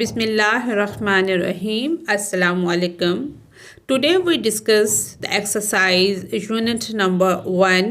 Bismillahirrahmanirrahim. Assalamu alaikum. Today we discuss the exercise unit number 1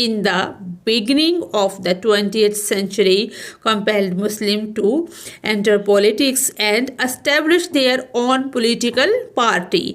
in the beginning of the 20th century compelled Muslims to enter politics and establish their own political party.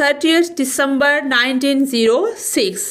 30th December 1906.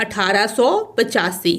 1885.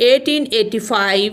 1885,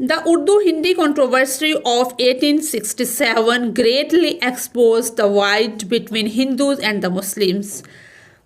The Urdu-Hindi controversy of 1867 greatly exposed the divide between Hindus and the Muslims.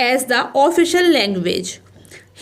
as the official language.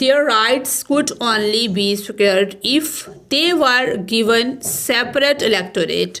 their rights could only be secured if they were given separate electorate.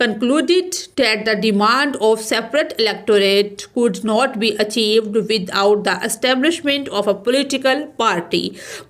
concluded that the demand of separate electorate could not be achieved without the establishment of a political party.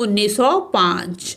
1905.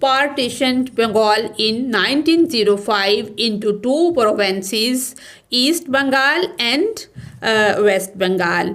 Partitioned Bengal in 1905 into 2 provinces, East Bengal and West Bengal.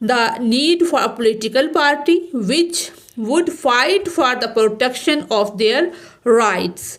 the need for a political party which would fight for the protection of their rights.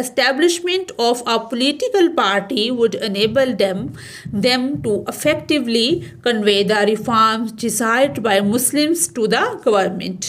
establishment of a political party would enable them to effectively convey the reforms desired by Muslims to the government.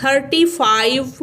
35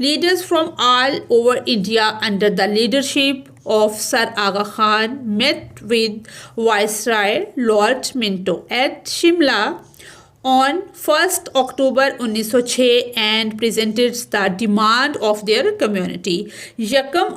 leaders from all over India under the leadership of Sir Aga Khan met with Viceroy Lord Minto at Shimla on 1st October 1906 and presented the demand of their community. 1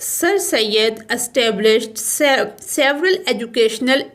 Sir Syed established several educational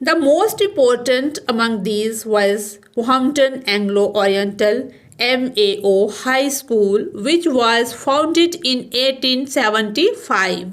The most important among these was Mohammedan Anglo-Oriental MAO High School which was founded in 1875.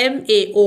MAO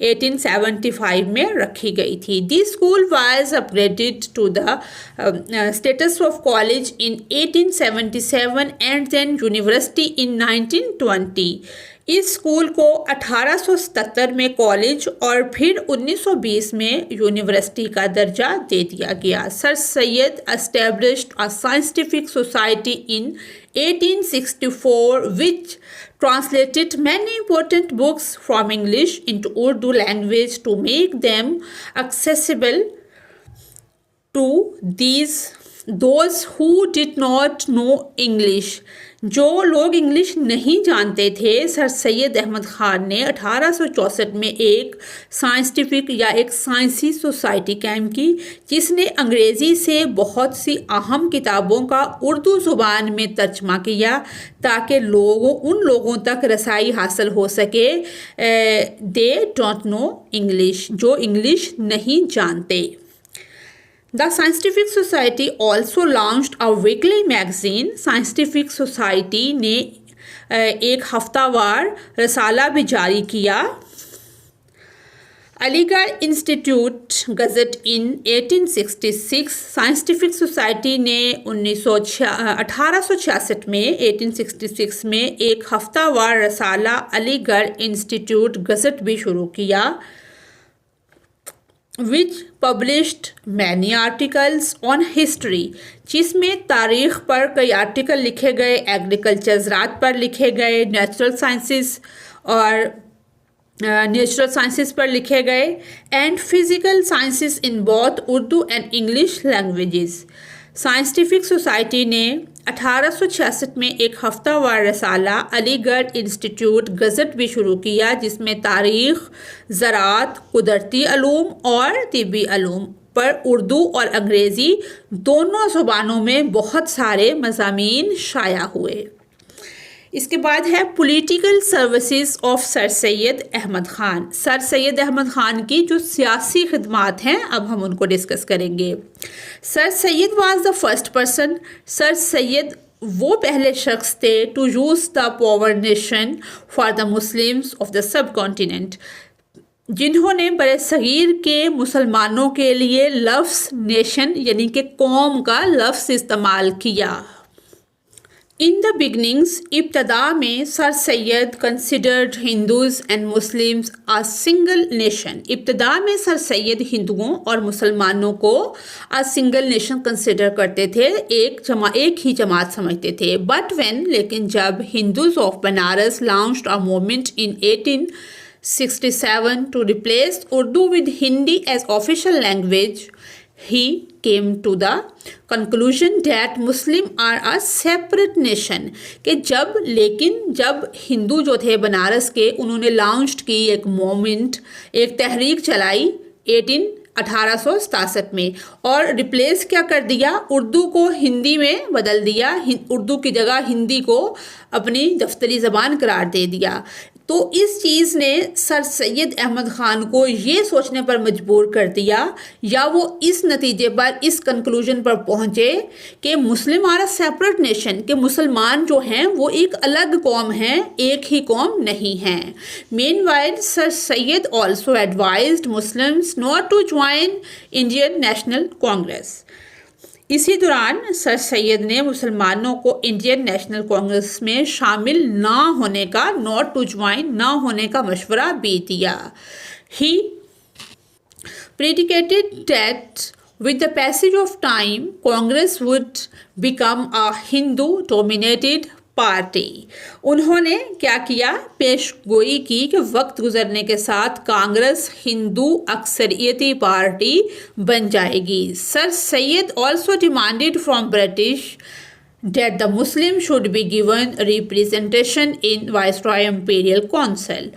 1875 میں رکھی گئی تھی. The school was upgraded to the status of college in 1877 and then university in 1920. اس school کو 1877 میں college اور پھر 1920 میں یونیورسٹی کا درجہ دے دیا گیا. سر سید established a scientific society in 1864 which translated many important books from English into Urdu language to make them accessible to those who did not know English. جو لوگ انگلش نہیں جانتے تھے، سر سید احمد خان نے 1864 میں ایک سائنٹیفک یا ایک سائنسی سوسائٹی قائم کی جس نے انگریزی سے بہت سی اہم کتابوں کا اردو زبان میں ترجمہ کیا تاکہ ان لوگوں تک رسائی حاصل ہو سکے دے ڈونٹ نو انگلش، جو انگلش نہیں جانتے. The Scientific Society also launched a weekly magazine. Scientific Society نے ایک ہفتہ وار رسالہ بھی جاری کیا. علی گڑھ انسٹیٹیوٹ گزٹ ان 1866. سائنٹیفک سوسائٹی نے 1866 میں 1866 میں ایک ہفتہ وار رسالہ علی گڑھ انسٹیٹیوٹ گزٹ بھی شروع کیا. which published many articles on history. جس میں تاریخ پر کئی آرٹیکل لکھے گئے، ایگریکلچر زراعت پر لکھے گئے، نیچرل سائنسز پر لکھے گئے and physical sciences in both Urdu and English languages. Scientific society نے 1866 میں ایک ہفتہ وار رسالہ علی گڑھ انسٹیٹیوٹ گزٹ بھی شروع کیا جس میں تاریخ، زراعت، قدرتی علوم اور طبی علوم پر اردو اور انگریزی دونوں زبانوں میں بہت سارے مضامین شائع ہوئے. اس کے بعد ہے پولیٹیکل سروسز آف سر سید احمد خان. سر سید احمد خان کی جو سیاسی خدمات ہیں اب ہم ان کو ڈسکس کریں گے. Sir Syed was the first person. Sir Syed وہ پہلے شخص تھے to use the power nation for the Muslims of the subcontinent, جنہوں نے برِ صغیر کے مسلمانوں کے لیے لفظ نیشن یعنی کہ قوم کا لفظ استعمال کیا. ان دا بگننگس، ابتدا میں sir Syed considered Hindus and Muslims a single nation. ابتدا میں سر سید ہندوؤں اور مسلمانوں کو آ سنگل نیشن کنسیڈر کرتے تھے، ایک ہی جماعت سمجھتے تھے. بٹ وین، لیکن جب Hindus of Banaras launched a movement in 1867 to replace Urdu with Hindi as official language, he came to the conclusion that Muslim are a separate nation. کہ جب ہندو جو تھے بنارس کے، انہوں نے لانچ کی ایک موومنٹ، ایک تحریک چلائی 1867 میں اور ریپلیس کیا کر دیا، اردو کو ہندی میں بدل دیا، اردو کی جگہ ہندی کو اپنی دفتری زبان قرار دے دیا. تو اس چیز نے سر سید احمد خان کو یہ سوچنے پر مجبور کر دیا یا وہ اس نتیجے پر، اس کنکلوژن پر پہنچے کہ Muslim are a separate nation, کہ مسلمان جو ہیں وہ ایک الگ قوم ہیں، ایک ہی قوم نہیں ہیں. Meanwhile sir Syed also advised Muslims not to join Indian National Congress. اسی دوران سر سید نے مسلمانوں کو انڈین نیشنل کانگریس میں شامل نہ ہونے کا، ناٹ ٹو جوائن، نہ ہونے کا مشورہ بھی دیا. ہی predicated that with the passage of time Congress would become a Hindu dominated party. انہوں نے کیا کیا، پیش گوئی کی کہ وقت گزرنے کے ساتھ کانگریس ہندو اکثریتی پارٹی بن جائے گی. Sir Syed also demanded from British that the Muslim should be given representation in Viceroy Imperial Council.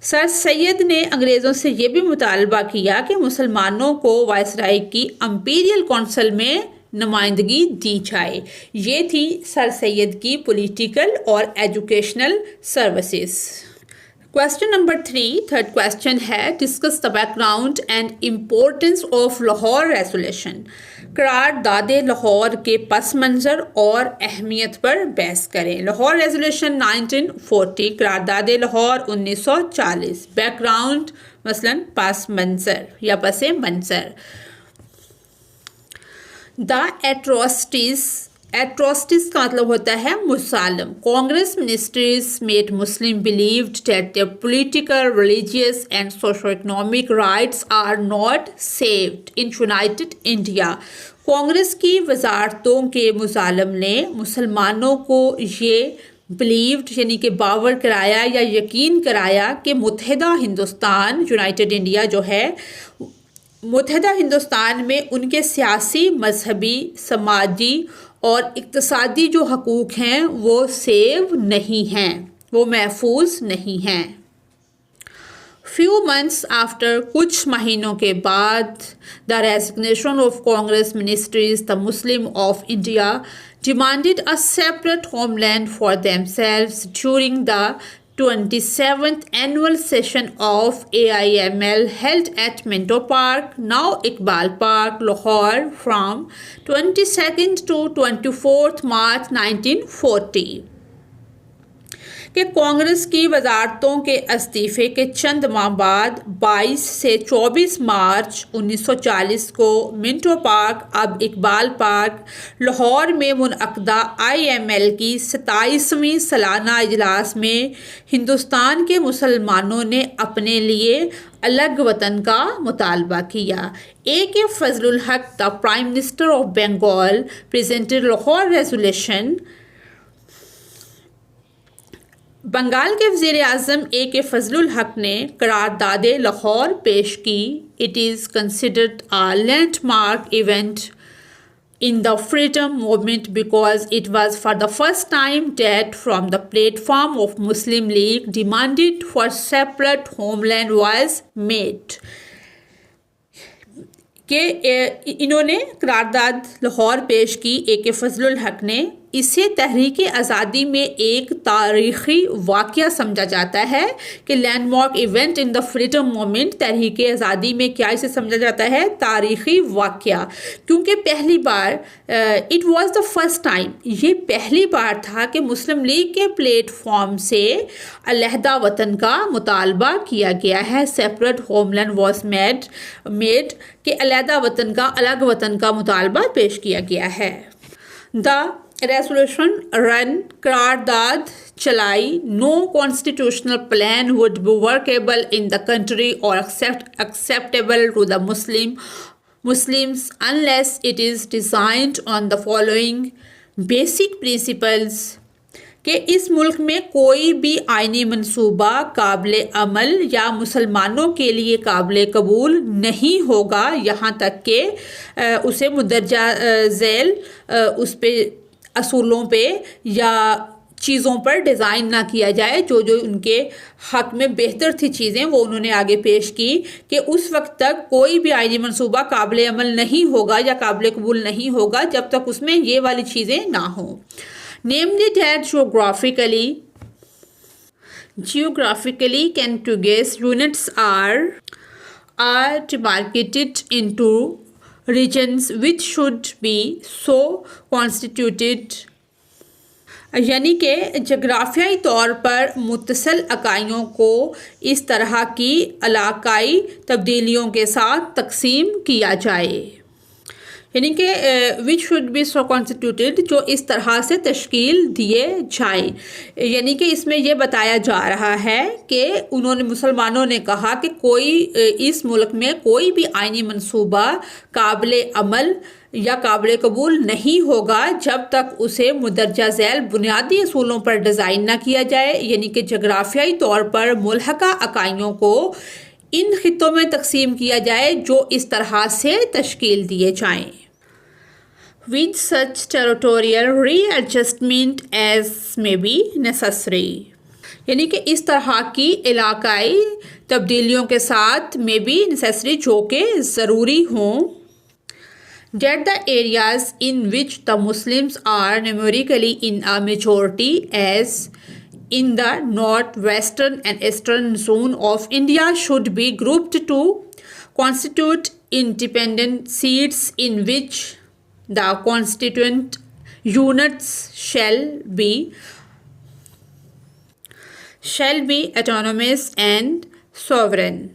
سر سید نے انگریزوں سے یہ بھی مطالبہ کیا کہ مسلمانوں کو وائسرائے کی امپیریل کونسل میں نمائندگی دی جائے. یہ تھی سر سید کی پولیٹیکل اور educational services. Question number 3, third question ہے discuss the background and importance of Lahore resolution. قرارداد لاہور کے پس منظر اور اہمیت پر بحث کریں. لاہور ریزولیوشن 1940، قرارداد لاہور 1940. بیک گراؤنڈ مثلاً پس منظر یا پس منظر. دا ایٹروسٹیز کا مطلب ہوتا ہے مظالم. Congress ministries made Muslim believed that their political, religious and socio-economic rights are not saved in United India. Congress کی وزارتوں کے مظالم نے مسلمانوں کو یہ بلیوڈ یعنی کہ باور کرایا یا یقین کرایا کہ متحدہ ہندوستان یونائٹڈ انڈیا جو ہے متحدہ ہندوستان میں ان کے سیاسی، مذہبی، سماجی اور اقتصادی جو حقوق ہیں وہ سیو نہیں ہیں، وہ محفوظ نہیں ہیں. few months after کچھ مہینوں کے بعد the resignation of Congress ministries, the Muslim of India demanded a separate homeland for themselves during the 27th annual session of AIML held at Minto Park, now Iqbal Park, Lahore from 22nd to 24th March 1940. کہ کانگریس کی وزارتوں کے استعفے کے چند ماہ بعد 22 سے 24 مارچ 1940 کو Manto park اب اقبال پارک لاہور میں منعقدہ IML کی 27ویں سالانہ اجلاس میں ہندوستان کے مسلمانوں نے اپنے لیے الگ وطن کا مطالبہ کیا. A.K. Fazal ul Haq, the Prime Minister of Bengal, presented Lahore resolution. Bengal کے وزیر اعظم A.K. فضل الحق نے قرارداد لاہور پیش کی. It is considered a landmark event in the freedom movement because it was for the first time that from the platform of Muslim League demanded for separate homeland was made. کہ انہوں نے قرارداد لاہور پیش کی A.K. فضل الحق نے. اسے تحریک آزادی میں ایک تاریخی واقعہ سمجھا جاتا ہے کہ landmark event in the freedom movement. تحریک آزادی میں کیا اسے سمجھا جاتا ہے؟ تاریخی واقعہ. کیونکہ پہلی بار it was the first time, یہ پہلی بار تھا کہ مسلم لیگ کے پلیٹ فارم سے علیحدہ وطن کا مطالبہ کیا گیا ہے. Separate homeland was made کہ علیحدہ وطن کا، الگ وطن کا مطالبہ پیش کیا گیا ہے. دا ریزولوشن رن قرارداد چلائی. No constitutional plan would be workable in the country or acceptable to the Muslims unless it is designed on the following basic principles. کہ اس ملک میں کوئی بھی آئینی منصوبہ قابل عمل یا مسلمانوں کے لیے قابل قبول نہیں ہوگا یہاں تک کہ اسے مندرجہ ذیل اس پہ اصولوں پہ یا چیزوں پر ڈیزائن نہ کیا جائے جو ان کے حق میں بہتر تھی چیزیں وہ انہوں نے آگے پیش کی کہ اس وقت تک کوئی بھی آئینی منصوبہ قابل عمل نہیں ہوگا یا قابل قبول نہیں ہوگا جب تک اس میں یہ والی چیزیں نہ ہوں. Namely that geographically contiguous units are demarcated into regions which should be so constituted. یعنی کہ جغرافیائی طور پر متصل اکائیوں کو اس طرح کی علاقائی تبدیلیوں کے ساتھ تقسیم کیا جائے. یعنی کہ which should be so constituted جو اس طرح سے تشکیل دیے جائیں. یعنی کہ اس میں یہ بتایا جا رہا ہے کہ انہوں نے مسلمانوں نے کہا کہ کوئی اس ملک میں کوئی بھی آئینی منصوبہ قابل عمل یا قابل قبول نہیں ہوگا جب تک اسے مندرجہ ذیل بنیادی اصولوں پر ڈیزائن نہ کیا جائے. یعنی کہ جغرافیائی طور پر ملحقہ اکائیوں کو ان خطوں میں تقسیم کیا جائے جو اس طرح سے تشکیل دیے جائیں. With such territorial readjustment as may be necessary. یعنی کہ اس طرح کی علاقائی تبدیلیوں کے ساتھ may be necessary جو کہ ضروری ہوں. That the areas in which the Muslims are numerically in a majority as in the northwestern and eastern zone of India should be grouped to constitute independent seats in which the constituent units shall be autonomous and sovereign.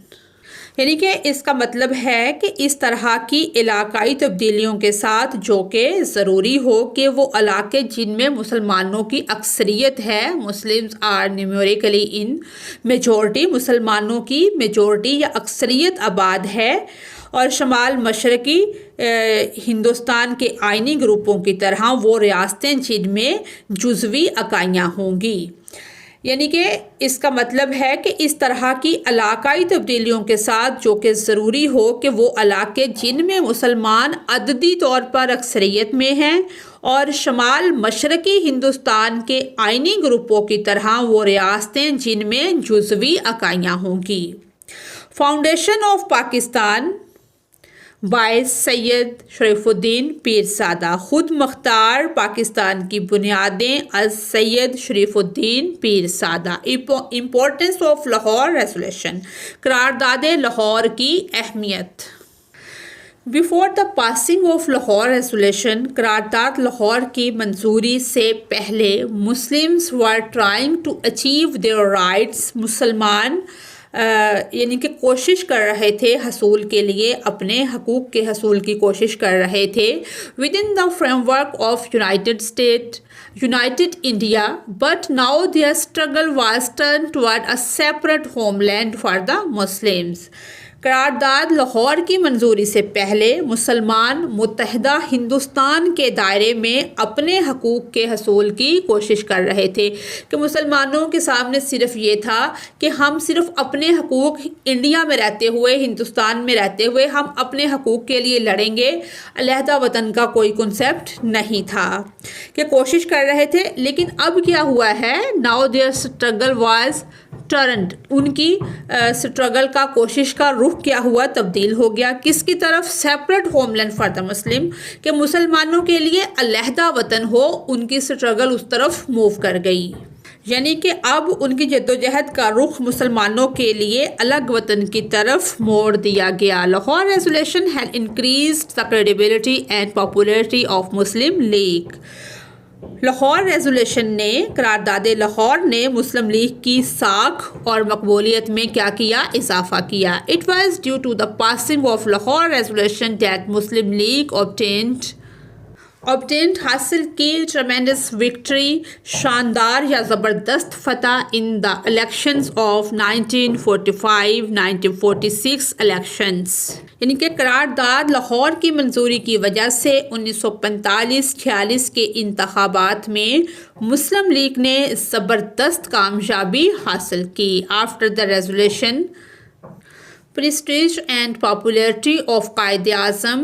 یعنی کہ اس کا مطلب ہے کہ اس طرح کی علاقائی تبدیلیوں کے ساتھ جو کہ ضروری ہو کہ وہ علاقے جن میں مسلمانوں کی اکثریت ہے، Muslims are numerically in majority, مسلمانوں کی میجورٹی یا اکثریت آباد ہے، اور شمال مشرقی ہندوستان کے آئینی گروپوں کی طرح وہ ریاستیں جن میں جزوی اکائیاں ہوں گی۔ یعنی کہ اس کا مطلب ہے کہ اس طرح کی علاقائی تبدیلیوں کے ساتھ جو کہ ضروری ہو کہ وہ علاقے جن میں مسلمان عددی طور پر اکثریت میں ہیں اور شمال مشرقی ہندوستان کے آئینی گروپوں کی طرح وہ ریاستیں جن میں جزوی اکائیاں ہوں گی۔ فاؤنڈیشن آف پاکستان بائی سید شریف الدین پیرزادہ، خود مختار پاکستان کی بنیادیں از Syed Sharif uddin Pirzada. Importance of Lahore resolution, قرارداد لاہور کی اہمیت۔ Before the passing of Lahore resolution, قرارداد لاہور کی منظوری سے پہلے Muslims were trying to achieve their rights, مسلمان یعنی کہ کوشش کر رہے تھے حصول کے لیے، اپنے حقوق کے حصول کی کوشش کر رہے تھے within the framework of united India, but now their struggle was turn toward a separate homeland for the Muslims. قرارداد لاہور کی منظوری سے پہلے مسلمان متحدہ ہندوستان کے دائرے میں اپنے حقوق کے حصول کی کوشش کر رہے تھے، کہ مسلمانوں کے سامنے صرف یہ تھا کہ ہم صرف اپنے حقوق انڈیا میں رہتے ہوئے، ہندوستان میں رہتے ہوئے ہم اپنے حقوق کے لیے لڑیں گے، علیحدہ وطن کا کوئی کنسیپٹ نہیں تھا، کہ کوشش کر رہے تھے۔ لیکن اب کیا ہوا ہے؟ Now their struggle was turned, ان کی اسٹرگل کا، کوشش کا رخ کیا ہوا؟ تبدیل ہو گیا۔ کس کی طرف؟ Separate homeland for the Muslim, کہ مسلمانوں کے لیے علیحدہ وطن ہو، ان کی اسٹرگل اس طرف موو کر گئی۔ یعنی کہ اب ان کی جدوجہد کا رخ مسلمانوں کے لیے الگ وطن کی طرف موڑ دیا گیا۔ Lahore resolution had increased the credibility and popularity of Muslim League. Lahore resolution نے، قرارداد لاہور نے مسلم لیگ کی ساکھ اور مقبولیت میں کیا کیا؟ اضافہ کیا۔ It was due to the passing of Lahore resolution that Muslim League obtained حاصل کی ٹرمینڈس وکٹری، شاندار یا زبردست فتح in the elections of 1945-1946 elections. یعنی کہ قرارداد لاہور کی منظوری کی وجہ سے 1945-46 کے انتخابات میں مسلم لیگ نے زبردست کامیابی حاصل کی۔ After the resolution, prestige and popularity of Quaid Azam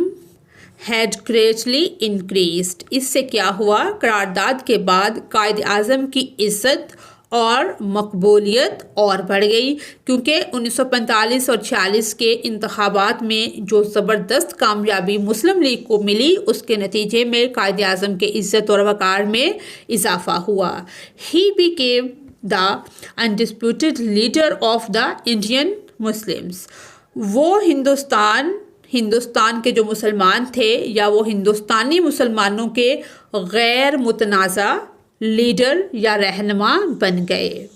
had greatly increased۔ اس سے کیا ہوا؟ قرارداد کے بعد قائد اعظم کی عزت اور مقبولیت اور بڑھ گئی، کیونکہ 1945 اور 46 کے انتخابات میں جو زبردست کامیابی مسلم لیگ کو ملی، اس کے نتیجے میں قائد اعظم کے عزت اور وقار میں اضافہ ہوا۔ He became the undisputed leader of the Indian Muslims۔ وہ ہندوستان کے جو مسلمان تھے، یا وہ ہندوستانی مسلمانوں کے غیر متنازع لیڈر یا رہنما بن گئے۔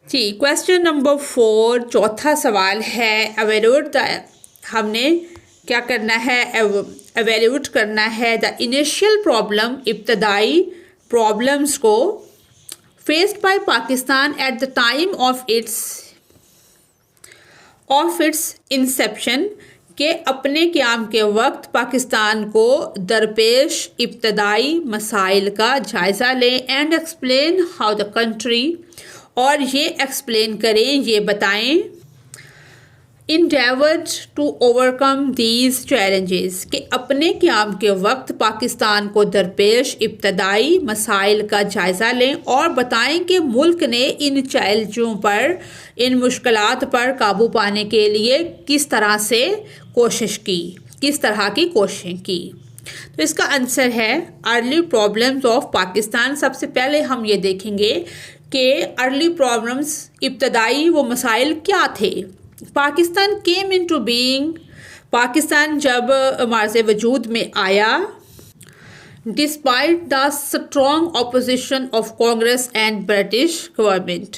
جی، کویسچن نمبر 4، چوتھا سوال ہے ایویلویٹ ہم نے کیا کرنا ہے؟ ایویلویٹ کرنا ہے دا انیشیل پرابلم، ابتدائی پرابلمس کو faced by Pakistan at the time of its inception, کہ اپنے قیام کے وقت پاکستان کو درپیش ابتدائی مسائل کا جائزہ لیں، and explain how the country, اور یہ ایکسپلین کریں، یہ بتائیں، endeavored to overcome these challenges، کہ اپنے قیام کے وقت پاکستان کو درپیش ابتدائی مسائل کا جائزہ لیں اور بتائیں کہ ملک نے ان چیلنجوں پر، ان مشکلات پر قابو پانے کے لیے کس طرح سے کوشش کی، کس طرح کی کوششیں کی۔ تو اس کا آنسر ہے ارلی پرابلمز آف پاکستان۔ سب سے پہلے ہم یہ دیکھیں گے کہ ارلی پرابلمز، ابتدائی وہ مسائل کیا تھے۔ Pakistan came into being، Pakistan جب مارز وجود میں آیا، Despite the strong opposition of Congress and British government,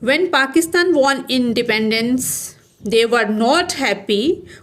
when Pakistan won independence, they were not happy.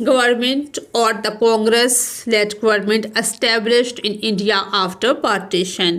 Government or the Congress-led government established in India after partition.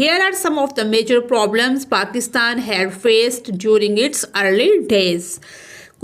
Here are some of the major problems Pakistan had faced during its early days.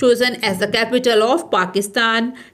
chosen as the capital of Pakistan,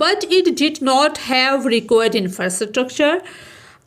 But it did not have required infrastructure.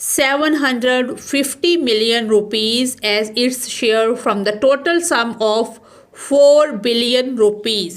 750 million rupees as its share from the total sum of 4 billion rupees,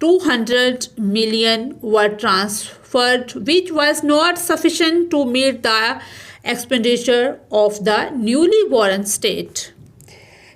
200 million were transferred, which was not sufficient to meet the expenditure of the newly born state,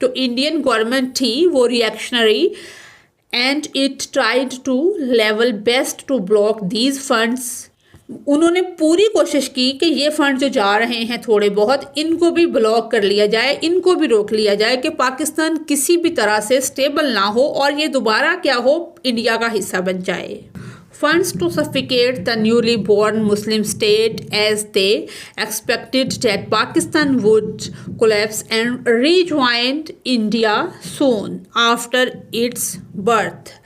جو Indian government تھی وہ reactionary and it tried to level best to block these funds. انہوں نے پوری کوشش کی کہ یہ فنڈ جو جا رہے ہیں تھوڑے بہت ان کو بھی بلاک کر لیا جائے, ان کو بھی روک لیا جائے کہ پاکستان کسی بھی طرح سے سٹیبل نہ ہو اور یہ دوبارہ کیا ہو, انڈیا کا حصہ بن جائے. Funds to suffocate the newly born Muslim state as they expected that Pakistan would collapse and rejoin India soon after its birth.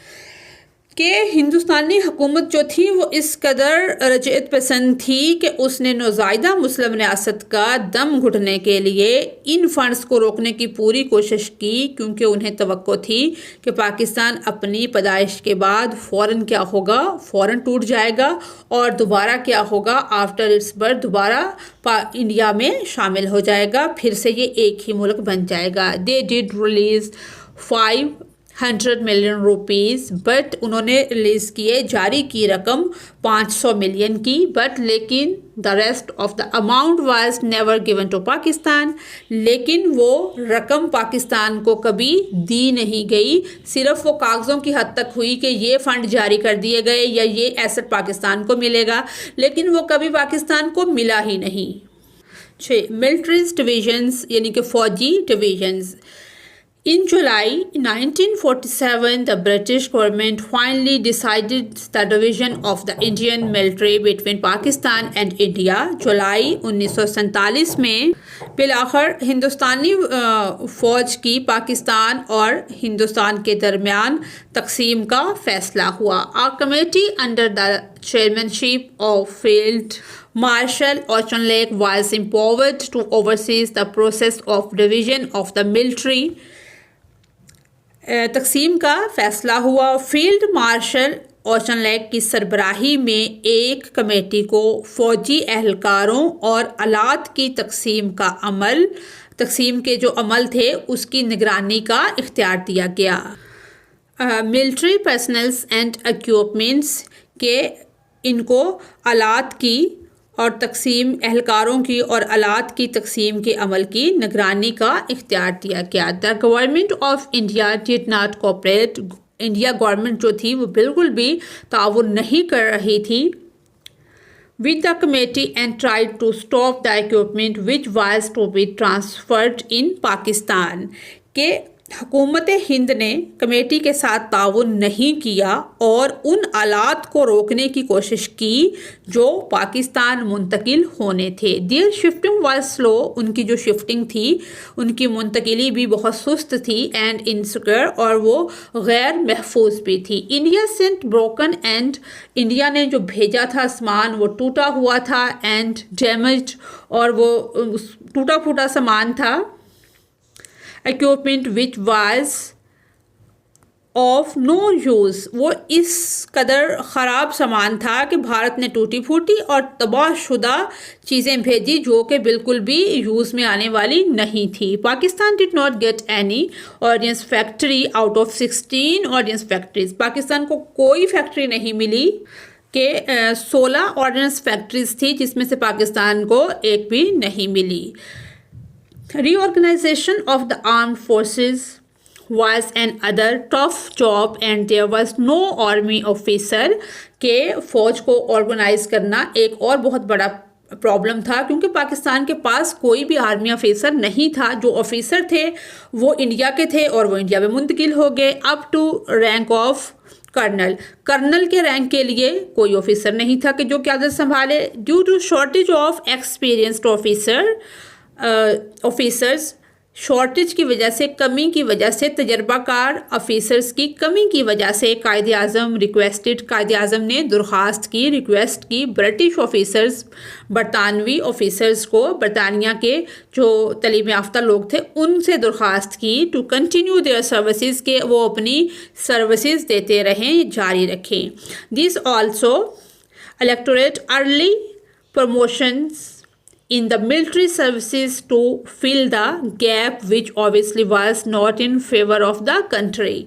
کہ ہندوستانی حکومت جو تھی وہ اس قدر رجعت پسند تھی کہ اس نے نوزائیدہ مسلم ریاست کا دم گھٹنے کے لیے ان فنڈز کو روکنے کی پوری کوشش کی, کیونکہ انہیں توقع تھی کہ پاکستان اپنی پیدائش کے بعد فوراً کیا ہوگا, فوراً ٹوٹ جائے گا اور دوبارہ کیا ہوگا, آفٹر اٹس برتھ دوبارہ انڈیا میں شامل ہو جائے گا, پھر سے یہ ایک ہی ملک بن جائے گا. They did release 500 million rupees, but انہوں نے ریلیز کیے, جاری کی رقم 500 ملین کی, بٹ لیکن the rest of the amount was never given to Pakistan. لیکن وہ رقم پاکستان کو کبھی دی نہیں گئی, صرف وہ کاغذوں کی حد تک ہوئی کہ یہ فنڈ جاری کر دیے گئے یا یہ ایسٹ پاکستان کو ملے گا, لیکن وہ کبھی پاکستان کو ملا ہی نہیں. 6. ملٹریز ڈویژنز یعنی کہ فوجی divisions. In July 1947, the British government finally decided the division of the Indian military between Pakistan and India. جولائی 1947 میں بالآخر ہندوستانی فوج کی پاکستان اور ہندوستان کے درمیان تقسیم کا فیصلہ ہوا. A committee under the chairmanship of Field Marshal Auchinleck was empowered to oversee the process of division of the military. تقسیم کا فیصلہ ہوا. فیلڈ مارشل اوچن لیک کی سربراہی میں ایک کمیٹی کو فوجی اہلکاروں اور آلات کی تقسیم کے جو عمل تھے اس کی نگرانی کا اختیار دیا گیا. ملٹری پرسنلز اینڈ اکوپمنٹس کے ان کو آلات کی اور تقسیم, اہلکاروں کی اور آلات کی تقسیم کے عمل کی نگرانی کا اختیار دیا گیا. The government of India did not cooperate. India government جو تھی وہ بالکل بھی تعاون نہیں کر رہی تھی with the committee and tried to stop the equipment which was to be transferred in Pakistan. کہ حکومت ہند نے کمیٹی کے ساتھ تعاون نہیں کیا اور ان آلات کو روکنے کی کوشش کی جو پاکستان منتقل ہونے تھے. دیئر شفٹنگ واز سلو. ان کی جو شفٹنگ تھی ان کی منتقلی بھی بہت سست تھی اینڈ انسیکیور, اور وہ غیر محفوظ بھی تھی. India sent broken and India نے جو بھیجا تھا سامان وہ ٹوٹا ہوا تھا اینڈ ڈیمیجڈ, اور وہ ٹوٹا پھوٹا سامان تھا. equipment which was of no use. وہ اس قدر خراب سامان تھا کہ بھارت نے ٹوٹی پھوٹی اور تباہ شدہ چیزیں بھیجی جو کہ بالکل بھی یوز میں آنے والی نہیں تھی. Pakistan did not get any ordnance factory out of 16 ordnance factories. Pakistan کو کوئی فیکٹری نہیں ملی کہ 16 آرڈیننس فیکٹریز تھی جس میں سے پاکستان کو ایک بھی نہیں ملی. Reorganization of the armed forces was another tough job and there was no army officer. کہ فوج کو آرگنائز کرنا ایک اور بہت بڑا پرابلم تھا کیونکہ پاکستان کے پاس کوئی بھی آرمی آفیسر نہیں تھا. جو آفیسر تھے وہ انڈیا کے تھے اور وہ انڈیا میں منتقل ہو گئے up to rank of colonel. Colonel کے رینک کے لیے کوئی آفیسر نہیں تھا کہ جو قیادت سنبھالے. Due to shortage of experienced officers, shortage کی وجہ سے, کمی کی وجہ سے, تجربہ کار آفیسرز کی کمی کی وجہ سے قائد اعظم نے درخواست کی, ریکویسٹ کی برٹش آفیسرز, برطانوی آفیسرز کو, برطانیہ کے جو تعلیم یافتہ لوگ تھے ان سے درخواست کی ٹو کنٹینیو دیئر سروسز, کہ وہ اپنی سروسز دیتے رہیں, جاری رکھیں. This also accelerated early promotions in the military services to fill the gap which obviously was not in favor of the country.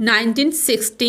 1960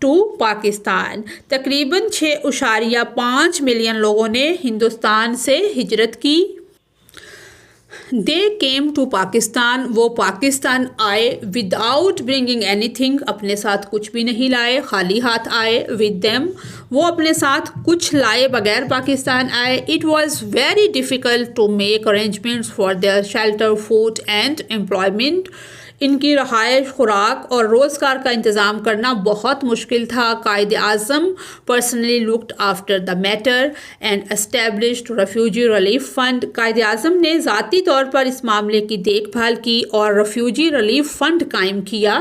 to Pakistan. تقریباً 6.5 ملین لوگوں نے ہندوستان سے ہجرت کی. They came to Pakistan. وہ پاکستان آئے without bringing anything. اپنے ساتھ کچھ بھی نہیں لائے, خالی ہاتھ آئے. with them. وہ اپنے ساتھ کچھ لائے بغیر پاکستان آئے. It was very difficult to make arrangements for their shelter, food and employment. ان کی رہائش, خوراک اور روزگار کا انتظام کرنا بہت مشکل تھا. Quaid Azam personally looked after the matter and established refugee relief fund. Quaid Azam نے ذاتی طور پر اس معاملے کی دیکھ بھال کی اور ریفیوجی ریلیف فنڈ قائم کیا.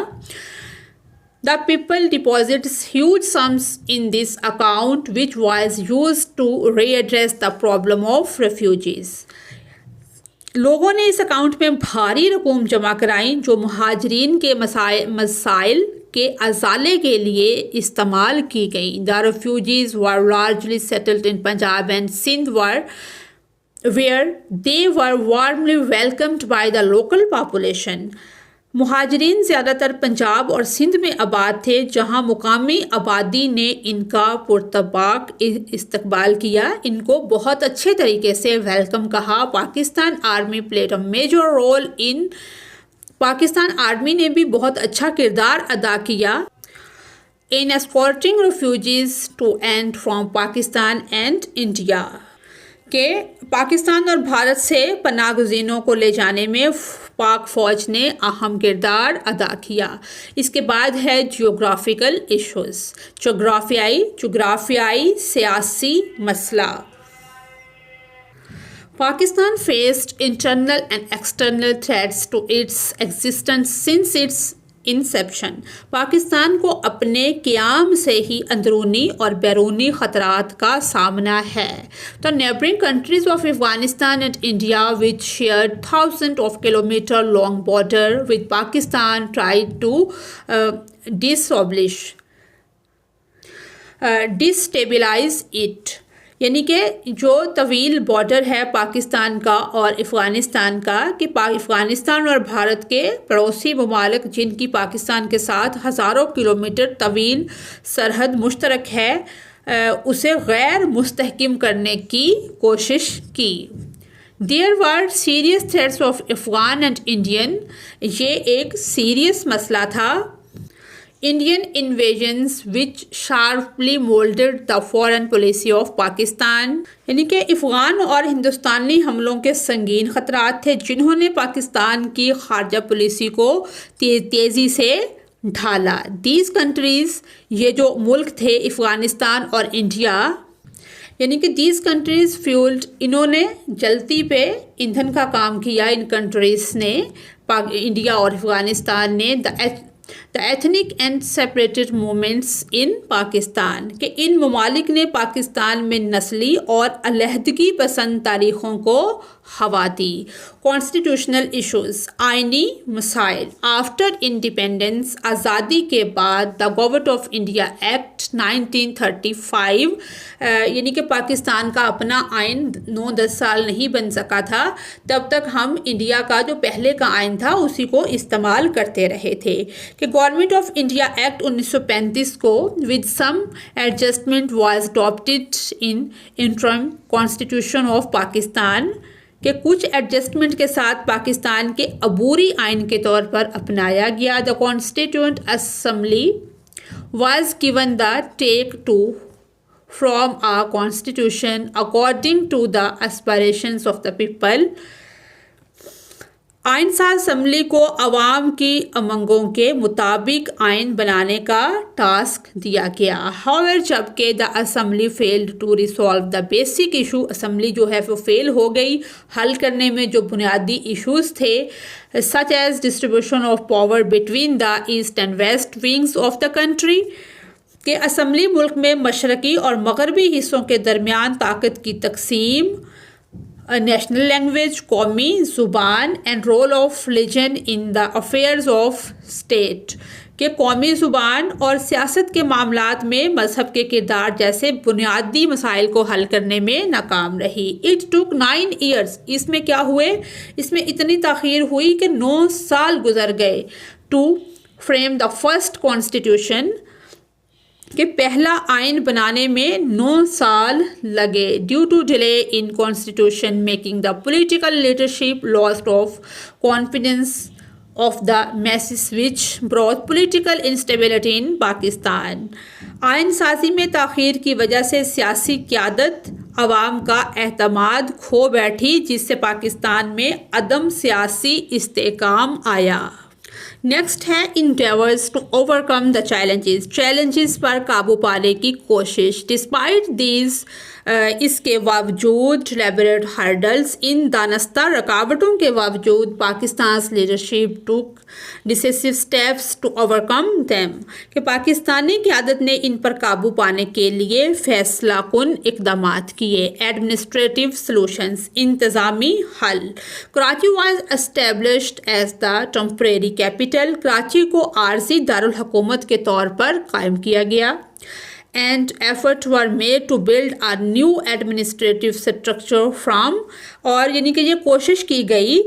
The people deposited huge sums in this account which was used to readdress the problem of refugees. لوگوں نے اس اکاؤنٹ میں بھاری رقوم جمع کرائیں جو مہاجرین کے مسائل کے ازالے کے لیے استعمال کی گئیں. The refugees were largely settled in Punjab and Sindh where they were warmly welcomed by the local population. مہاجرین زیادہ تر پنجاب اور سندھ میں آباد تھے جہاں مقامی آبادی نے ان کا پرتپاک استقبال کیا. ان کو بہت اچھے طریقے سے ویلکم کہا. Pakistan army played a major role in. Pakistan army نے بھی بہت اچھا کردار ادا کیا in escorting refugees to and from Pakistan and India. کہ پاکستان اور بھارت سے پناہ گزینوں کو لے جانے میں پاک فوج نے اہم کردار ادا کیا. اس کے بعد ہے جیوگرافیکل ایشوز. جغرافیائی سیاسی مسئلہ. Pakistan faced internal and external threats to its existence since its inception. Pakistan کو اپنے قیام سے ہی اندرونی اور بیرونی خطرات کا سامنا ہے. The neighboring countries of Afghanistan and India, which shared thousands of kilometers long border with Pakistan, tried to destabilize it. یعنی کہ جو طویل بارڈر ہے پاکستان کا اور افغانستان کا, کہ افغانستان اور بھارت کے پڑوسی ممالک جن کی پاکستان کے ساتھ ہزاروں کلومیٹر طویل سرحد مشترک ہے, اسے غیر مستحکم کرنے کی کوشش کی. There were serious threats of Afghan and Indian. یہ ایک سیریس مسئلہ تھا. Indian invasions which sharply molded the foreign policy of Pakistan. یعنی کہ افغان اور ہندوستانی حملوں کے سنگین خطرات تھے جنہوں نے پاکستان کی خارجہ پالیسی کو تیزی سے ڈھالا. These countries, یہ جو ملک تھے افغانستان اور انڈیا, یعنی کہ these countries fueled, انہوں نے جلتی پہ ایندھن کا کام کیا ان کنٹریز نے, انڈیا اور افغانستان نے, the ethnic and separated movements in Pakistan. کہ ان ممالک نے پاکستان میں نسلی اور علیحدگی پسند تاریخوں کو ہوا دی. کانسٹیٹیوشنل ایشوز, آئینی مسائل. آفٹر انڈیپینڈنس, آزادی کے بعد, the government of India act 1935, یعنی کہ پاکستان کا اپنا آئین 9-10 سال نہیں بن سکا تھا, تب تک ہم انڈیا کا جو پہلے کا آئین تھا اسی کو استعمال کرتے رہے تھے. کہ گورنمنٹ آف انڈیا ایکٹ 1935 کو with some adjustment was adopted in interim constitution of Pakistan, کہ کچھ ایڈجسٹمنٹ کے ساتھ پاکستان کے عبوری آئین کے طور پر اپنایا گیا. The Constituent Assembly was given the take to from a constitution according to the aspirations of the people. آئین ساز اسمبلی کو عوام کی امنگوں کے مطابق آئین بنانے کا ٹاسک دیا گیا. However, جبکہ the assembly failed to resolve the basic issue, assembly جو ہے وہ فیل ہو گئی حل کرنے میں جو بنیادی ایشوز تھے, such as distribution of power between the east and west wings of the country, کہ اسمبلی ملک میں مشرقی اور مغربی حصوں کے درمیان طاقت کی تقسیم, نیشنل لینگویج, قومی زبان, and role of religion in the affairs of state, کہ قومی زبان اور سیاست کے معاملات میں مذہب کے کردار جیسے بنیادی مسائل کو حل کرنے میں ناکام رہی. It took 9 years, اس میں کیا ہوئے, اس میں اتنی تاخیر ہوئی کہ 9 سال گزر گئے, to frame the first constitution. کہ پہلا آئین بنانے میں 9 سال لگے. Due to delay in constitution making the political leadership lost of confidence of the masses which brought political instability in Pakistan. آئین سازی میں تاخیر کی وجہ سے سیاسی قیادت عوام کا اعتماد کھو بیٹھی، جس سے پاکستان میں عدم سیاسی استحکام آیا. نیکسٹ ہے endeavors to overcome the challenges. Challenges پر قابو پانے کی کوشش. Despite these اس کے باوجود elaborate hurdles ان دانستہ رکاوٹوں کے باوجود پاکستان's leadership took decisive steps to overcome them. کہ پاکستانی قیادت نے ان پر قابو پانے کے لیے فیصلہ کن اقدامات کیے. Administrative solutions. انتظامی حل. Karachi was established as the temporary capital. Karachi کو عارضی دارالحکومت کے طور پر قائم کیا گیا. And efforts were made to build a new administrative structure from اور یعنی کہ یہ کوشش کی گئی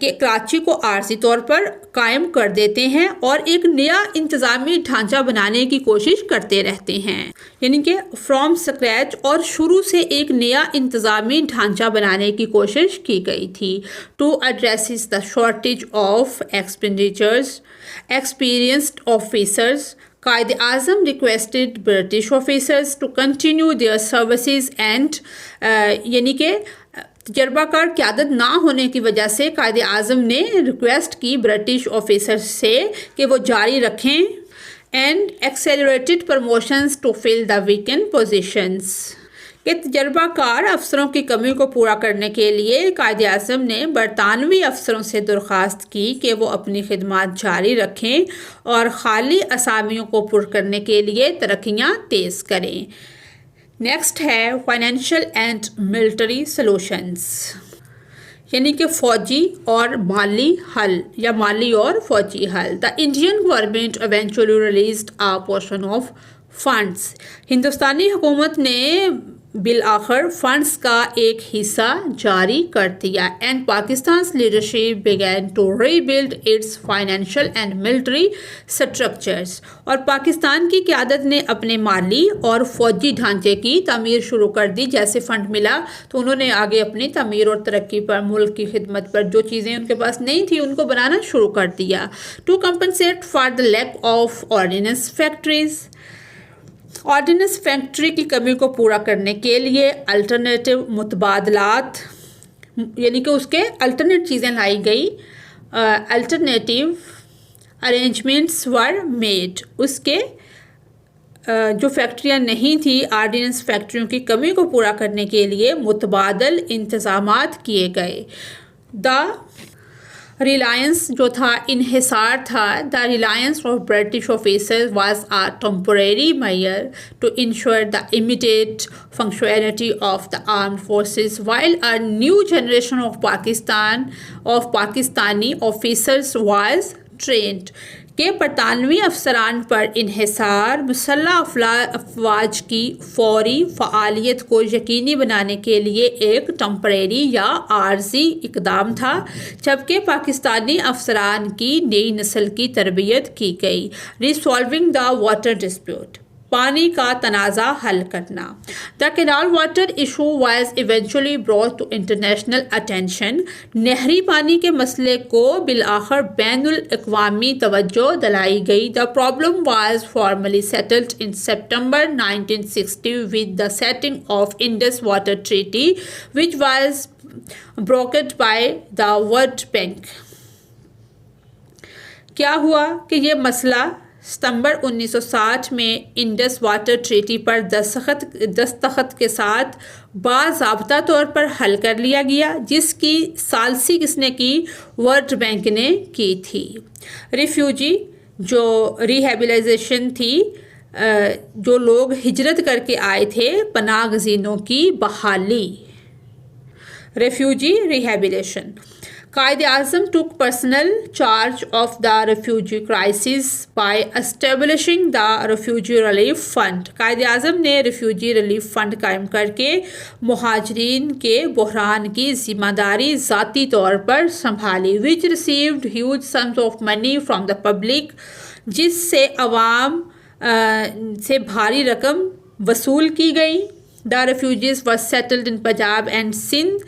کہ کراچی کو عارضی طور پر قائم کر دیتے ہیں اور ایک نیا انتظامی ڈھانچہ بنانے کی کوشش کرتے رہتے ہیں. یعنی کہ فرام اسکریچ اور شروع سے ایک نیا انتظامی ڈھانچہ بنانے کی کوشش کی گئی تھی. To addresses the shortage of expenditures experienced officers. Quaid-e-Azam requested British officers to continue their services and یعنی کہ تجربہ کار قیادت نہ ہونے کی وجہ سے قائد اعظم نے ریکویسٹ کی برٹش آفیسر سے کہ وہ جاری رکھیں. And accelerated promotions to fill the vacant positions. کہ تجربہ کار افسروں کی کمی کو پورا کرنے کے لیے قائد اعظم نے برطانوی افسروں سے درخواست کی کہ وہ اپنی خدمات جاری رکھیں اور خالی اسامیوں کو پر کرنے کے لیے ترقیاں تیز کریں. نیکسٹ ہے فائنینشیل اینڈ ملٹری سولوشنز. یعنی کہ فوجی اور مالی حل یا مالی اور فوجی حل. The Indian government eventually released a portion of funds. ہندوستانی حکومت نے بالآخر فنڈز کا ایک حصہ جاری کر دیا. And Pakistan's leadership began to rebuild its financial and military structures. اور پاکستان کی قیادت نے اپنے مالی اور فوجی ڈھانچے کی تعمیر شروع کر دی. جیسے فنڈ ملا تو انہوں نے آگے اپنی تعمیر اور ترقی پر، ملک کی خدمت پر جو چیزیں ان کے پاس نہیں تھی ان کو بنانا شروع کر دیا. To compensate for the lack of ordnance factories. Ordnance factory کی کمی کو پورا کرنے کے لیے الٹرنیٹیو متبادلات یعنی کہ اس کے الٹرنیٹ چیزیں لائی گئی. Alternative arrangements were made. اس کے جو فیکٹریاں نہیں تھیں آرڈیننس فیکٹریوں کی کمی کو پورا کرنے کے لیے متبادل انتظامات کیے گئے. دا ریلائنس جو تھا انحصار تھا. The reliance of British officers was a temporary measure to ensure the immediate functionality of the armed forces while a new generation of Pakistani officers was trained. کہ برطانوی افسران پر انحصار مسلح افواج کی فوری فعالیت کو یقینی بنانے کے لیے ایک ٹمپریری یا عارضی اقدام تھا، جبکہ پاکستانی افسران کی نئی نسل کی تربیت کی گئی. Resolving the water dispute. پانی کا تنازع حل کرنا. The canal water issue was eventually brought to international attention. نہری پانی کے مسئلے کو بالآخر بین الاقوامی توجہ دلائی گئی. The problem was formally settled in September 1960 with the setting of Indus Water Treaty which was brokered by the World Bank. کیا ہوا کہ یہ مسئلہ ستمبر 1960 میں انڈس واٹر ٹریٹی پر دستخط کے ساتھ باضابطہ طور پر حل کر لیا گیا، جس کی ثالثی کس نے کی؟ ورلڈ بینک نے کی تھی. ریفیوجی جو ریہیبلیٹیشن تھی، جو لوگ ہجرت کر کے آئے تھے، پناہ گزینوں کی بحالی. Refugee rehabilitation. Quaid Azam took personal charge of the refugee crisis by establishing the refugee relief fund. Quaid Azam نے ریفیوجی ریلیف فنڈ قائم کر کے مہاجرین کے بحران کی ذمہ داری ذاتی طور پر سنبھالی. which received huge sums of money from the public. جس سے عوام سے بھاری رقم وصول کی گئی. The refugees were settled in Punjab and Sindh,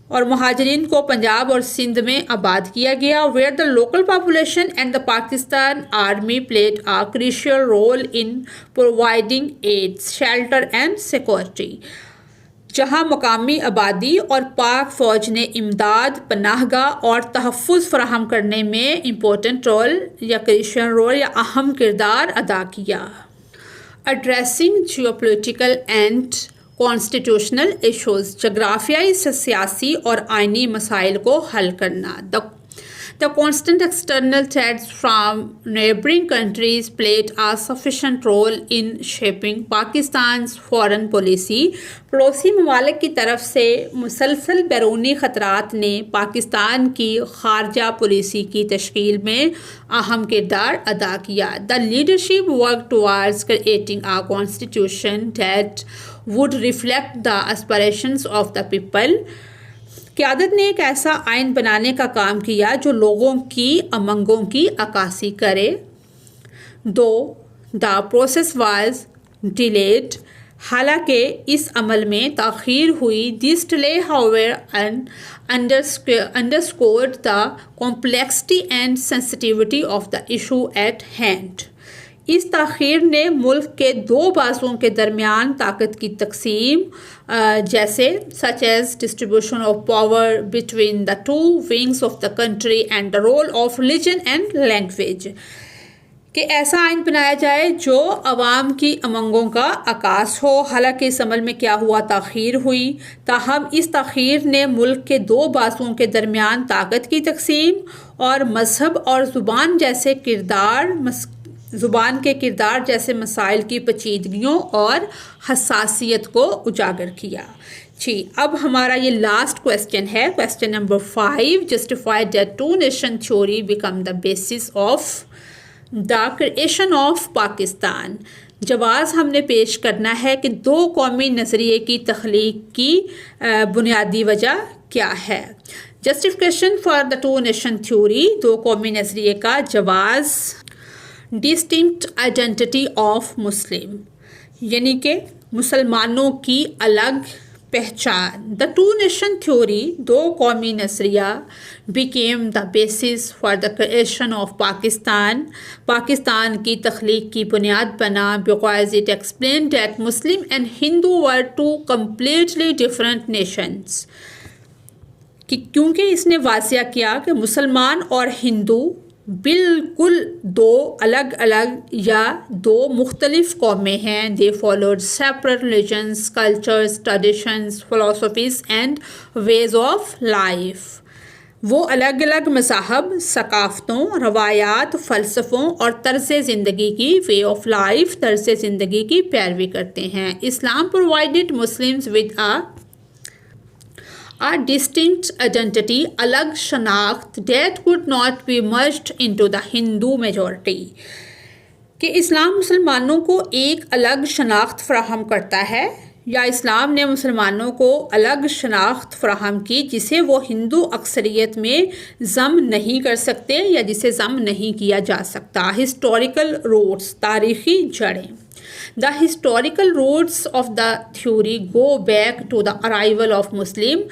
اور مہاجرین کو پنجاب اور سندھ میں آباد کیا گیا. Where the local population and the Pakistan army played a crucial role in providing aid, shelter and security, جہاں مقامی آبادی اور پاک فوج نے امداد، پناہ گاہ اور تحفظ فراہم کرنے میں امپورٹنٹ رول یا کریشیل رول یا اہم کردار ادا کیا. Addressing geopolitical and constitutional issues, جغرافیائی سیاسی اور آئینی مسائل کو حل کرنا. The constant external threats from neighboring countries played a sufficient role in shaping Pakistan's foreign policy. پڑوسی ممالک کی طرف سے مسلسل بیرونی خطرات نے پاکستان کی خارجہ پالیسی کی تشکیل میں اہم کردار ادا کیا. The leadership worked towards creating a constitution that would reflect the aspirations of the people. قیادت نے ایک ایسا آئین بنانے کا کام کیا جو لوگوں کی امنگوں کی عکاسی کرے. Though the process was delayed، حالانکہ اس عمل میں تاخیر ہوئی. This delay however underscored the complexity and sensitivity of the issue at hand. اس تاخیر نے ملک کے دو بازوؤں کے درمیان طاقت کی تقسیم جیسے such as distribution of power between the two wings of the country and the role of religion and language، کہ ایسا آئین بنایا جائے جو عوام کی امنگوں کا عکاس ہو. حالانکہ اس عمل میں کیا ہوا، تاخیر ہوئی، تاہم اس تاخیر نے ملک کے دو بازوؤں کے درمیان طاقت کی تقسیم اور مذہب اور زبان کے کردار جیسے مسائل کی پیچیدگیوں اور حساسیت کو اجاگر کیا. جی اب ہمارا یہ لاسٹ کویسچن ہے، question number 5. Justify that two nation theory became the basis of the creation of Pakistan. جواز ہم نے پیش کرنا ہے کہ دو قومی نظریے کی تخلیق کی بنیادی وجہ کیا ہے. Justification for the two nation theory, دو قومی نظریے کا جواز. ڈسٹنکٹ آئیڈینٹی آف مسلم، یعنی کہ مسلمانوں کی الگ پہچان. دا ٹو نیشن تھیوری، دو قومی نظریہ، became the basis for the creation of Pakistan, Pakistan کی تخلیق کی بنیاد بنا. Because it explain that Muslim and Hindu were two completely different nations, کیونکہ اس نے واضح کیا کہ مسلمان اور ہندو بالکل دو الگ الگ یا دو مختلف قومیں ہیں. They followed separate religions, cultures, traditions, philosophies and ways of life. وہ الگ الگ مذاہب، ثقافتوں، روایات، فلسفوں اور طرز زندگی کی وے آف لائف، طرز زندگی کی پیروی کرتے ہیں. Islam provided Muslims with a distinct identity، الگ شناخت that could not be merged into the Hindu majority، کہ اسلام مسلمانوں کو ایک الگ شناخت فراہم کرتا ہے یا اسلام نے مسلمانوں کو الگ شناخت فراہم کی جسے وہ ہندو اکثریت میں ضم نہیں کر سکتے یا جسے ضم نہیں کیا جا سکتا. ہسٹوریکل روٹس، تاریخی جڑیں. The historical roots of the theory go back to the arrival of Muslim.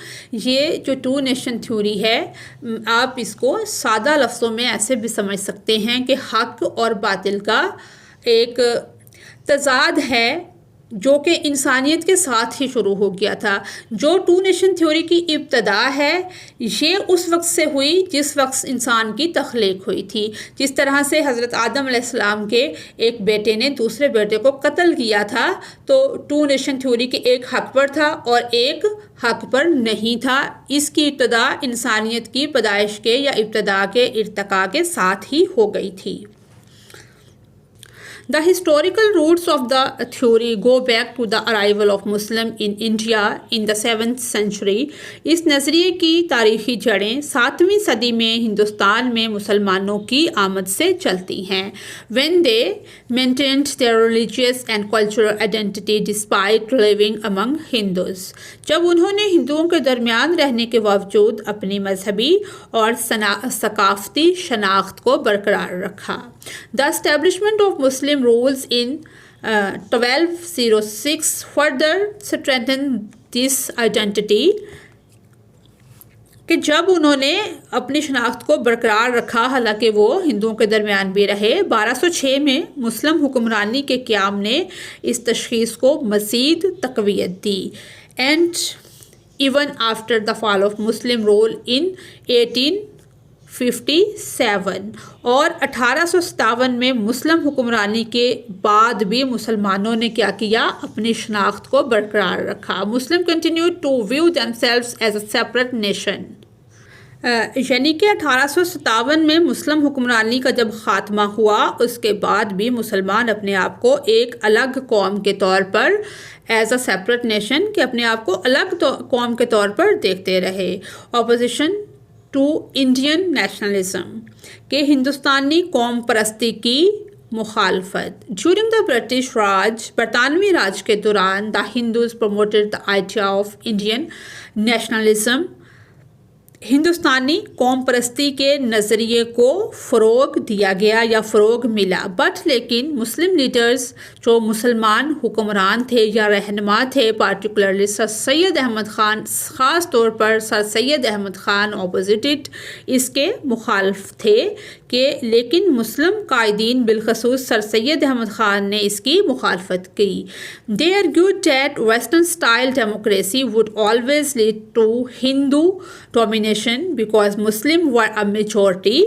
یہ جو ٹو نیشن تھیوری ہے، آپ اس کو سادہ لفظوں میں ایسے بھی سمجھ سکتے ہیں کہ حق اور باطل کا ایک تضاد ہے جو کہ انسانیت کے ساتھ ہی شروع ہو گیا تھا. جو ٹو نیشن تھیوری کی ابتدا ہے یہ اس وقت سے ہوئی جس وقت انسان کی تخلیق ہوئی تھی. جس طرح سے حضرت آدم علیہ السلام کے ایک بیٹے نے دوسرے بیٹے کو قتل کیا تھا، تو ٹو نیشن تھیوری کے ایک حق پر تھا اور ایک حق پر نہیں تھا. اس کی ابتدا انسانیت کی پیدائش کے یا ابتدا کے ارتقاء کے ساتھ ہی ہو گئی تھی. The historical roots of the theory go back to the arrival of Muslim in India in the 7th century. اس نظریے کی تاریخی جڑیں 7ویں صدی میں ہندوستان میں مسلمانوں کی آمد سے چلتی ہیں. When they maintained their religious and cultural identity despite living among Hindus. جب انہوں نے ہندوؤں کے درمیان رہنے کے باوجود اپنی مذہبی اور ثقافتی شناخت کو برقرار رکھا. The establishment of Muslim Muslim rules in 1206 further strengthened this identity کہ جب انہوں نے اپنی شناخت کو برقرار رکھا حالانکہ وہ ہندوؤں کے درمیان بھی رہے. 1206 میں مسلم حکمرانی کے قیام نے اس تشخیص کو مزید تقویت دی. And even after the fall of Muslim rule in 1857 اور 1857 میں مسلم حکمرانی کے بعد بھی مسلمانوں نے کیا کیا؟ اپنی شناخت کو برقرار رکھا. مسلم continued to view themselves as a separate nation. یعنی کہ 1857 میں مسلم حکمرانی کا جب خاتمہ ہوا اس کے بعد بھی مسلمان اپنے آپ کو ایک الگ قوم کے طور پر ایز اے سیپریٹ نیشن کہ اپنے آپ کو الگ قوم کے طور پر دیکھتے رہے. اپوزیشن ٹو انڈین نیشنلزم کہ ہندوستانی قوم پرستی کی مخالفت. ڈیورنگ دا برٹش راج برطانوی راج کے دوران the Hindus promoted the idea of Indian nationalism ہندوستانی قوم پرستی کے نظریے کو فروغ دیا گیا یا فروغ ملا. بٹ لیکن مسلم لیڈرز جو مسلمان حکمران تھے یا رہنما تھے پارٹیکولرلی سر سید احمد خان، خاص طور پر سر سید احمد خان اپوزٹ اس کے مخالف تھے کہ لیکن مسلم قائدین بالخصوص سر سید احمد خان نے اس کی مخالفت کی. They argued that Western style democracy would always lead to Hindu domination because Muslim were a majority.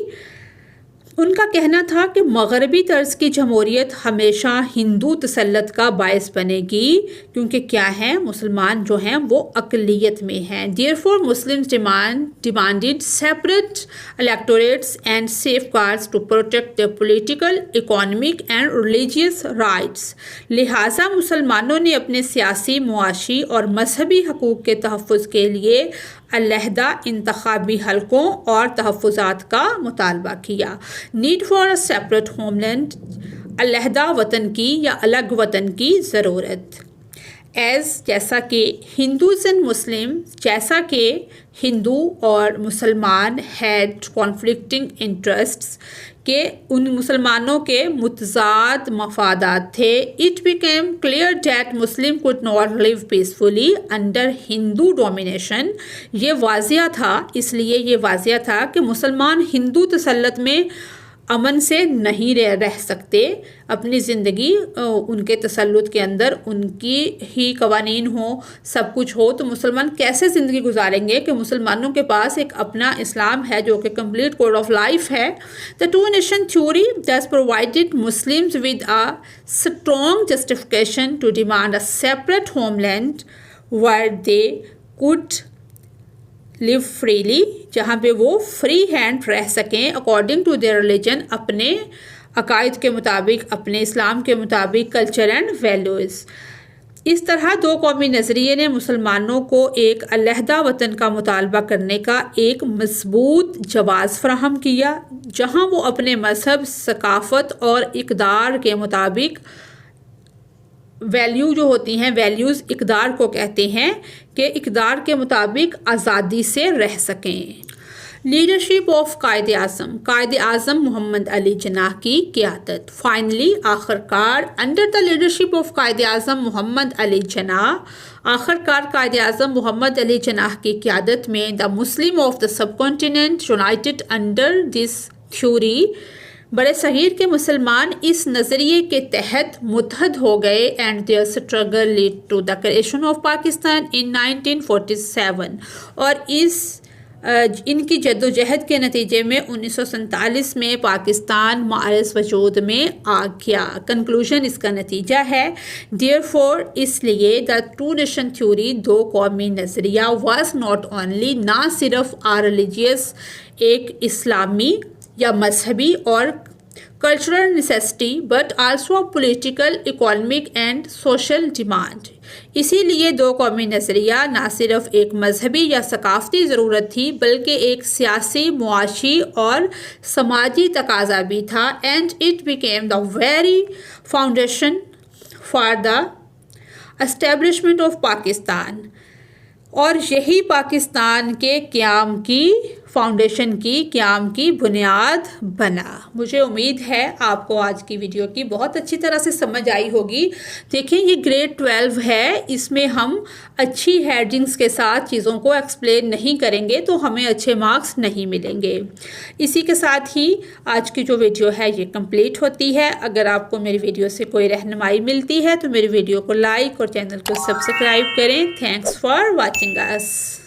ان کا کہنا تھا کہ مغربی طرز کی جمہوریت ہمیشہ ہندو تسلط کا باعث بنے گی کیونکہ کیا ہے مسلمان جو ہیں وہ اقلیت میں ہیں. Therefore Muslims demanded separate electorates and safeguards to protect their political, economic and religious rights. لہٰذا مسلمانوں نے اپنے سیاسی، معاشی اور مذہبی حقوق کے تحفظ کے لیے علیحدہ انتخابی حلقوں اور تحفظات کا مطالبہ کیا. Need for a separate homeland علیحدہ وطن کی یا الگ وطن کی ضرورت. جیسا کہ ہندوز اینڈ مسلم جیسا کہ ہندو اور مسلمان ہیڈ کانفلکٹنگ انٹرسٹس کہ ان مسلمانوں کے متضاد مفادات تھے. It became clear that Muslim could not live peacefully under Hindu domination. یہ واضح تھا، اس لیے یہ واضح تھا کہ مسلمان ہندو تسلط میں امن سے نہیں رہ سکتے. اپنی زندگی ان کے تسلط کے اندر ان کی ہی قوانین ہوں، سب کچھ ہو، تو مسلمان کیسے زندگی گزاریں گے کہ مسلمانوں کے پاس ایک اپنا اسلام ہے جو کہ کمپلیٹ کوڈ آف لائف ہے. The two nation theory thus provided Muslims with a strong justification to demand a separate homeland where they could live freely جہاں پہ وہ فری ہینڈ رہ سکیں اکارڈنگ ٹو دیئر ریلیجن اپنے عقائد کے مطابق، اپنے اسلام کے مطابق، کلچر اینڈ ویلیوز. اس طرح دو قومی نظریے نے مسلمانوں کو ایک علیحدہ وطن کا مطالبہ کرنے کا ایک مضبوط جواز فراہم کیا جہاں وہ اپنے مذہب، ثقافت اور اقدار کے مطابق ویلیو جو ہوتی ہیں، ویلیوز اقدار کو کہتے ہیں، کہ اقدار کے مطابق آزادی سے رہ سکیں. لیڈرشپ آف قائد اعظم محمد علی جناح کی قیادت. فائنلی آخر کار under the leadership of Quaid Azam محمد علی جناح قائد اعظم محمد علی جناح کی قیادت میں the Muslim of the subcontinent united under this theory بڑے صغیر کے مسلمان اس نظریے کے تحت متحد ہو گئے. And their struggle led to the creation of Pakistan in 1947 اور ان کی جد و جہد کے نتیجے میں 1947 میں پاکستان معرض وجود میں آ گیا. کنکلوژن اس کا نتیجہ ہے دیئر فور اس لیے دا ٹو نیشن تھیوری دو قومی نظریہ واز ناٹ اونلی نہ صرف ریلیجیس ایک اسلامی یا مذہبی اور cultural necessity but also political, economic and social demand. اسی لیے دو قومی نظریہ نہ صرف ایک مذہبی یا ثقافتی ضرورت تھی بلکہ ایک سیاسی، معاشی اور سماجی تقاضا بھی تھا. And it became the very foundation for the establishment of Pakistan اور یہی پاکستان کے قیام کی فاؤنڈیشن کی قیام کی بنیاد بنا۔ مجھے امید ہے آپ کو آج کی ویڈیو کی بہت اچھی طرح سے سمجھ آئی ہوگی۔ دیکھیں یہ گریڈ 12 ہے، اس میں ہم اچھی ہیڈنگز کے ساتھ چیزوں کو ایکسپلین نہیں کریں گے تو ہمیں اچھے مارکس نہیں ملیں گے۔ اسی کے ساتھ ہی آج کی جو ویڈیو ہے یہ کمپلیٹ ہوتی ہے۔ اگر آپ کو میری ویڈیو سے کوئی رہنمائی ملتی ہے تو میری ویڈیو کو لائک اور چینل کو سبسکرائب کریں۔ Thanks for watching us.